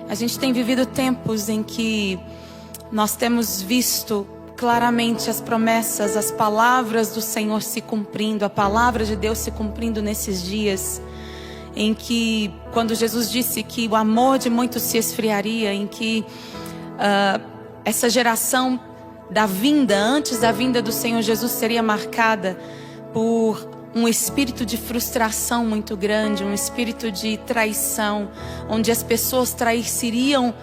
A gente tem vivido tempos em que nós temos visto claramente as promessas, as palavras do Senhor se cumprindo, a palavra de Deus se cumprindo nesses dias, em que, quando Jesus disse que o amor de muitos se esfriaria, em que essa geração antes da vinda do Senhor Jesus seria marcada por um espírito de frustração muito grande, um espírito de traição, onde as pessoas trairiam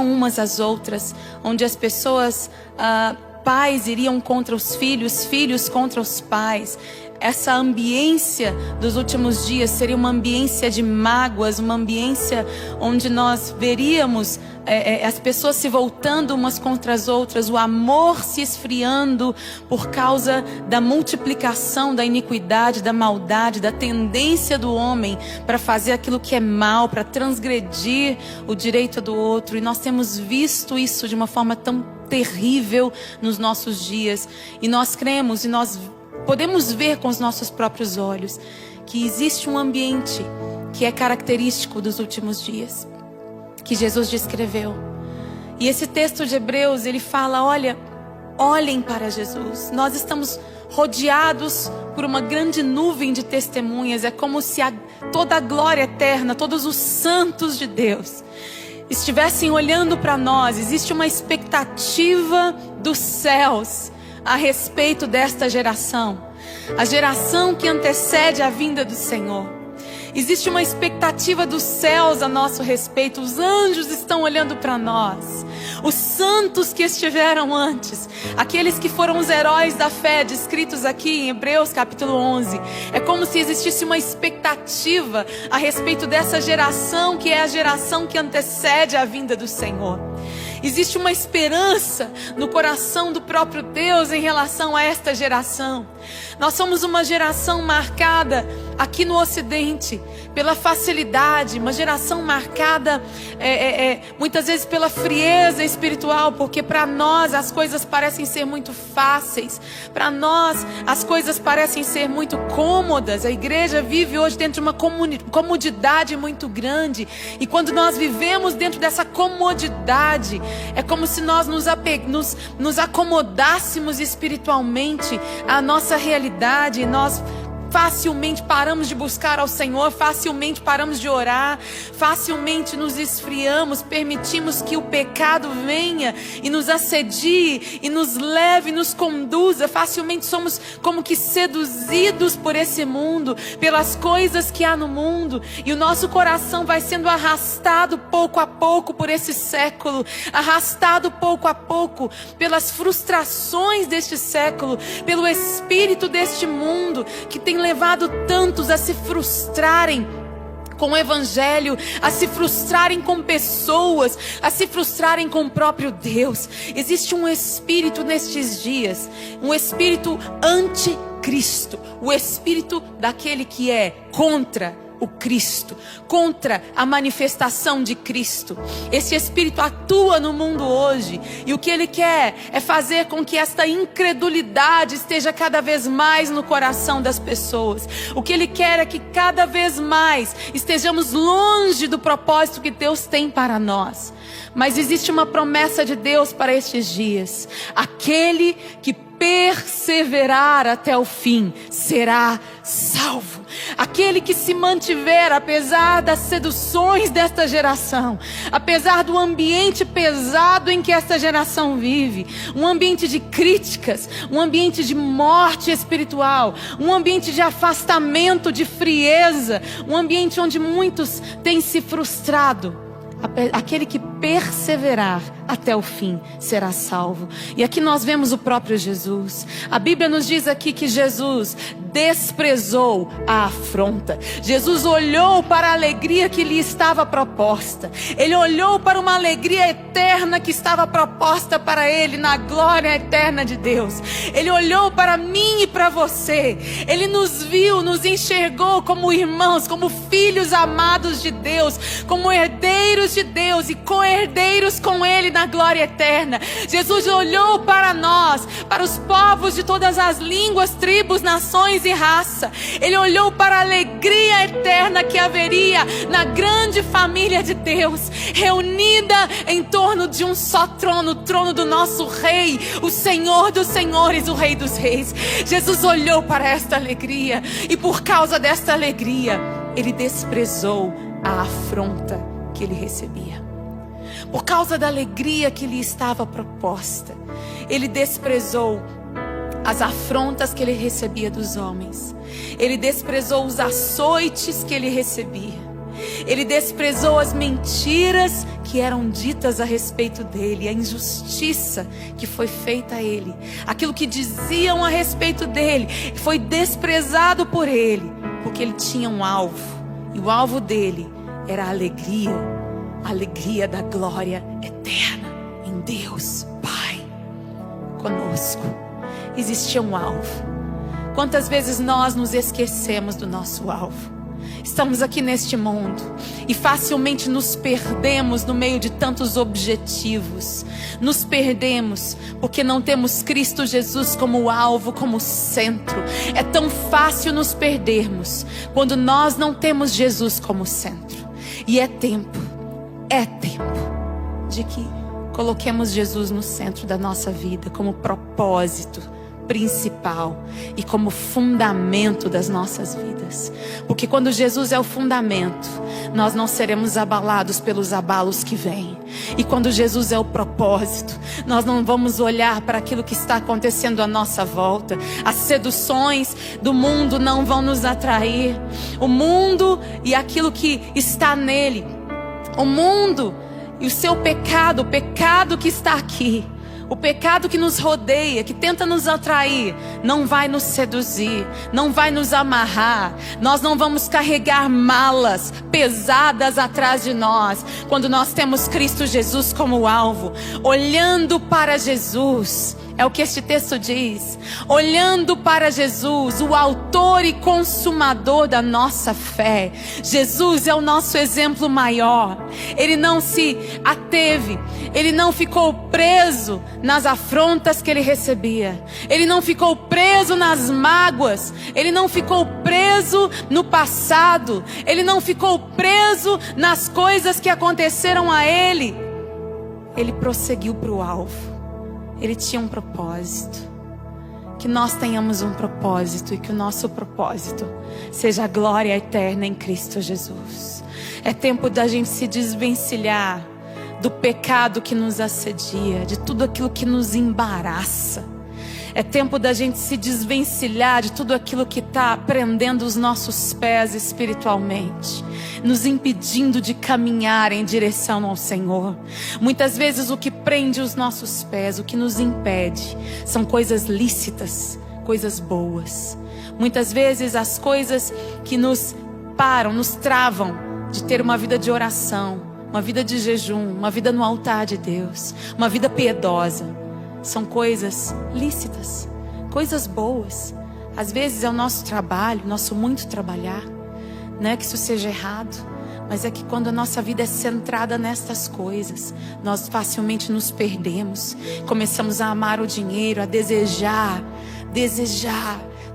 umas às outras, onde as pessoas, pais iriam contra os filhos, filhos contra os pais. Essa ambiência dos últimos dias seria uma ambiência de mágoas, uma ambiência onde nós veríamos as pessoas se voltando umas contra as outras, o amor se esfriando por causa da multiplicação da iniquidade, da maldade, da tendência do homem para fazer aquilo que é mal, para transgredir o direito do outro. E nós temos visto isso de uma forma tão terrível nos nossos dias. E nós cremos e nós podemos ver com os nossos próprios olhos que existe um ambiente que é característico dos últimos dias, que Jesus descreveu. E esse texto de Hebreus, ele fala, olhem para Jesus. Nós estamos rodeados por uma grande nuvem de testemunhas. É como se toda a glória eterna, todos os santos de Deus estivessem olhando para nós. Existe uma expectativa dos céus a respeito desta geração, a geração que antecede a vinda do Senhor. Existe uma expectativa dos céus a nosso respeito. Os anjos estão olhando para nós. Os santos que estiveram antes, aqueles que foram os heróis da fé, descritos aqui em Hebreus capítulo 11. É como se existisse uma expectativa a respeito dessa geração, que é a geração que antecede a vinda do Senhor. Existe uma esperança no coração do próprio Deus em relação a esta geração. Nós somos uma geração marcada aqui no Ocidente pela facilidade, uma geração marcada muitas vezes pela frieza espiritual, porque para nós as coisas parecem ser muito fáceis, para nós as coisas parecem ser muito cômodas. A igreja vive hoje dentro de uma comodidade muito grande, e quando nós vivemos dentro dessa comodidade, é como se nós nos acomodássemos espiritualmente à nossa realidade, e nós facilmente paramos de buscar ao Senhor, facilmente paramos de orar, facilmente nos esfriamos, permitimos que o pecado venha e nos assedie e nos leve, nos conduza. Facilmente somos como que seduzidos por esse mundo, pelas coisas que há no mundo, e o nosso coração vai sendo arrastado pouco a pouco por esse século, arrastado pouco a pouco pelas frustrações deste século, pelo espírito deste mundo que tem levado tantos a se frustrarem com o Evangelho, a se frustrarem com pessoas, a se frustrarem com o próprio Deus. Existe um espírito nestes dias, um espírito anticristo, o espírito daquele que é contra o Cristo, contra a manifestação de Cristo. Esse espírito atua no mundo hoje, e o que ele quer é fazer com que esta incredulidade esteja cada vez mais no coração das pessoas. O que ele quer é que cada vez mais estejamos longe do propósito que Deus tem para nós. Mas existe uma promessa de Deus para estes dias: aquele que perseverar até o fim será salvo. Aquele que se mantiver apesar das seduções desta geração, apesar do ambiente pesado em que esta geração vive, um ambiente de críticas, um ambiente de morte espiritual, um ambiente de afastamento, de frieza, um ambiente onde muitos têm se frustrado. Aquele que perseverar até o fim será salvo. E aqui nós vemos o próprio Jesus. A Bíblia nos diz aqui que Jesus desprezou a afronta. Jesus olhou para a alegria que lhe estava proposta. Ele olhou para uma alegria eterna que estava proposta para ele na glória eterna de Deus. Ele olhou para mim e para você. Ele nos viu, nos enxergou como irmãos, como filhos amados de Deus, como herdeiros de Deus e co-herdeiros com Ele na glória eterna. Jesus olhou para nós, para os povos de todas as línguas, tribos, nações e raça. Ele olhou para a alegria eterna que haveria na grande família de Deus, reunida em torno de um só trono, o trono do nosso Rei, o Senhor dos Senhores, o Rei dos Reis. Jesus olhou para esta alegria e por causa desta alegria, ele desprezou a afronta que ele recebia. Por causa da alegria que lhe estava proposta, ele desprezou as afrontas que ele recebia dos homens. Ele desprezou os açoites que ele recebia. Ele desprezou as mentiras que eram ditas a respeito dele, a injustiça que foi feita a ele, aquilo que diziam a respeito dele, foi desprezado por ele, porque ele tinha um alvo, e o alvo dele era a alegria da glória eterna em Deus Pai conosco. Existia um alvo. Quantas vezes nós nos esquecemos do nosso alvo? Estamos aqui neste mundo e facilmente nos perdemos no meio de tantos objetivos. Nos perdemos porque não temos Cristo Jesus como alvo, como centro. É tão fácil nos perdermos quando nós não temos Jesus como centro. E é tempo de que coloquemos Jesus no centro da nossa vida como propósito principal e como fundamento das nossas vidas. Porque quando Jesus é o fundamento, nós não seremos abalados pelos abalos que vêm. E quando Jesus é o propósito, nós não vamos olhar para aquilo que está acontecendo à nossa volta. As seduções do mundo não vão nos atrair. O mundo e aquilo que está nele, o mundo e o seu pecado, o pecado que está aqui, o pecado que nos rodeia, que tenta nos atrair, não vai nos seduzir, não vai nos amarrar. Nós não vamos carregar malas pesadas atrás de nós, quando nós temos Cristo Jesus como alvo, olhando para Jesus. É o que este texto diz. Olhando para Jesus, o autor e consumador da nossa fé. Jesus é o nosso exemplo maior. Ele não se ateve, ele não ficou preso nas afrontas que ele recebia. Ele não ficou preso nas mágoas. Ele não ficou preso no passado. Ele não ficou preso nas coisas que aconteceram a ele. Ele prosseguiu para o alvo. Ele tinha um propósito. Que nós tenhamos um propósito e que o nosso propósito seja a glória eterna em Cristo Jesus. É tempo da gente se desvencilhar do pecado que nos assedia, de tudo aquilo que nos embaraça. É tempo da gente se desvencilhar de tudo aquilo que está prendendo os nossos pés espiritualmente, nos impedindo de caminhar em direção ao Senhor. Muitas vezes o que prende os nossos pés, o que nos impede, são coisas lícitas, coisas boas. Muitas vezes as coisas que nos param, nos travam de ter uma vida de oração, uma vida de jejum, uma vida no altar de Deus, uma vida piedosa. São coisas lícitas, coisas boas. Às vezes é o nosso trabalho, nosso muito trabalhar. Não é que isso seja errado, mas é que quando a nossa vida é centrada nestas coisas, nós facilmente nos perdemos. Começamos a amar o dinheiro, a desejar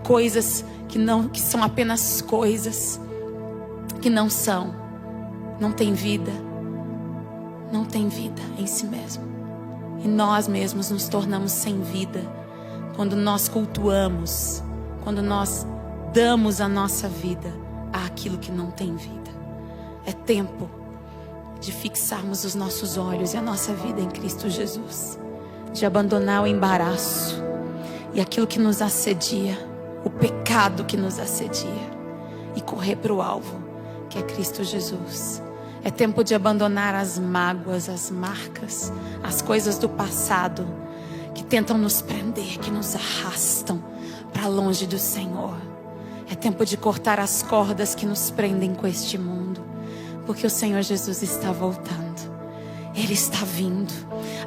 coisas que são apenas coisas, que não tem vida em si mesmo. E nós mesmos nos tornamos sem vida quando nós cultuamos, quando nós damos a nossa vida àquilo que não tem vida. É tempo de fixarmos os nossos olhos e a nossa vida em Cristo Jesus, de abandonar o embaraço e aquilo que nos assedia, o pecado que nos assedia, e correr para o alvo, que é Cristo Jesus. É tempo de abandonar as mágoas, as marcas, as coisas do passado que tentam nos prender, que nos arrastam para longe do Senhor. É tempo de cortar as cordas que nos prendem com este mundo, porque o Senhor Jesus está voltando. Ele está vindo.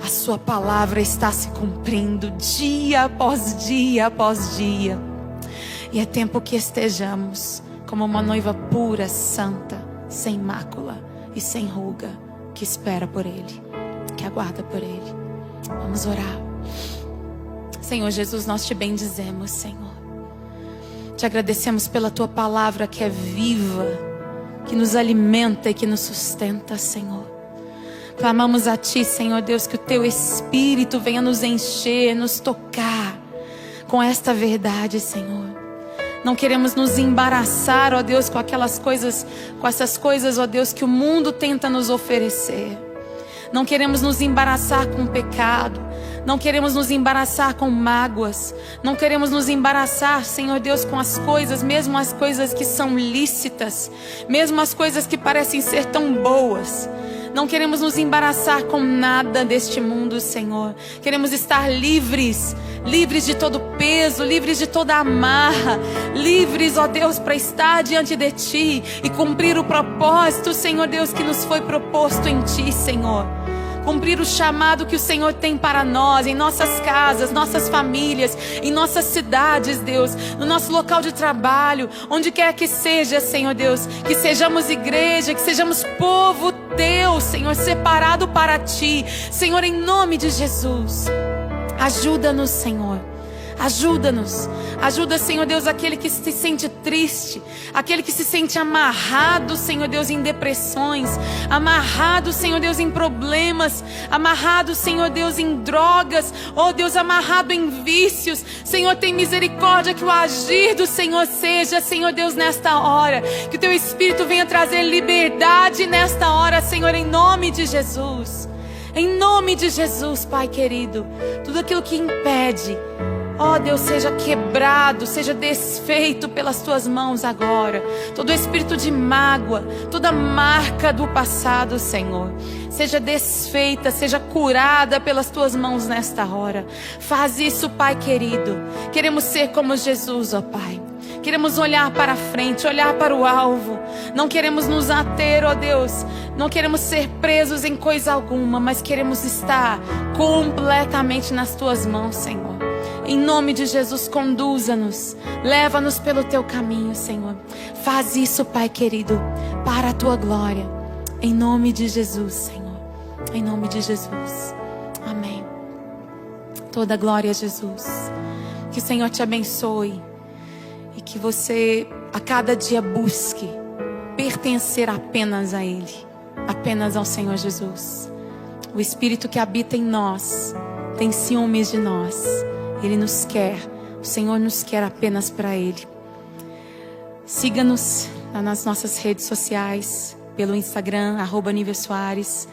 A sua palavra está se cumprindo dia após dia após dia. E é tempo que estejamos como uma noiva pura, santa, sem mácula e sem ruga, que espera por Ele. que aguarda por Ele. Vamos orar. Senhor Jesus, nós te bendizemos, Senhor. Te agradecemos pela Tua palavra que é viva, que nos alimenta e que nos sustenta, Senhor. Clamamos a Ti, Senhor Deus, que o Teu Espírito venha nos encher, nos tocar com esta verdade, Senhor. Não queremos nos embaraçar, ó Deus, com essas coisas, ó Deus, que o mundo tenta nos oferecer. Não queremos nos embaraçar com o pecado. Não queremos nos embaraçar com mágoas. Não queremos nos embaraçar, Senhor Deus, com as coisas, mesmo as coisas que são lícitas, mesmo as coisas que parecem ser tão boas. Não queremos nos embaraçar com nada deste mundo, Senhor. Queremos estar livres, livres de todo peso, livres de toda amarra, livres, ó Deus, para estar diante de Ti e cumprir o propósito, Senhor Deus, que nos foi proposto em Ti, Senhor. Cumprir o chamado que o Senhor tem para nós, em nossas casas, nossas famílias, em nossas cidades, Deus, no nosso local de trabalho, onde quer que seja, Senhor Deus, que sejamos igreja, que sejamos povo Teu, Senhor, separado para Ti, Senhor, em nome de Jesus. Ajuda-nos, Senhor. Ajuda-nos. Ajuda, Senhor Deus, aquele que se sente triste, aquele que se sente amarrado, Senhor Deus, em depressões, amarrado, Senhor Deus, em problemas, amarrado, Senhor Deus, em drogas, oh Deus, amarrado em vícios. Senhor, tem misericórdia, que o agir do Senhor seja, Senhor Deus, nesta hora, que o Teu Espírito venha trazer liberdade nesta hora, Senhor, em nome de Jesus. Em nome de Jesus, Pai querido, tudo aquilo que impede, ó Deus, seja quebrado, seja desfeito pelas Tuas mãos agora. Todo espírito de mágoa, toda marca do passado, Senhor, seja desfeita, seja curada pelas Tuas mãos nesta hora. Faz isso, Pai querido. Queremos ser como Jesus, ó Pai. Queremos olhar para frente, olhar para o alvo. Não queremos nos ater, ó Deus. Não queremos ser presos em coisa alguma, mas queremos estar completamente nas Tuas mãos, Senhor. Em nome de Jesus, conduza-nos, leva-nos pelo Teu caminho, Senhor. Faz isso, Pai querido, para a Tua glória. Em nome de Jesus, Senhor. Em nome de Jesus. Amém. Toda glória a Jesus. Que o Senhor te abençoe e que você a cada dia busque pertencer apenas a Ele, apenas ao Senhor Jesus. O Espírito que habita em nós tem ciúmes de nós. Ele nos quer, o Senhor nos quer apenas para Ele. Siga-nos nas nossas redes sociais, pelo Instagram, @NívesSoares,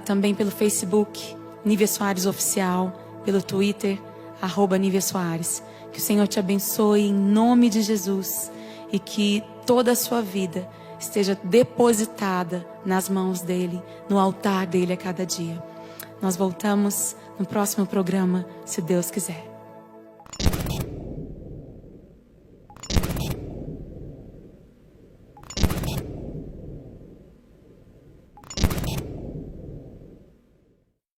também pelo Facebook, Níves Soares Oficial, pelo Twitter, @NívesSoares. Que o Senhor te abençoe em nome de Jesus e que toda a sua vida esteja depositada nas mãos dEle, no altar dEle a cada dia. Nós voltamos no próximo programa, se Deus quiser.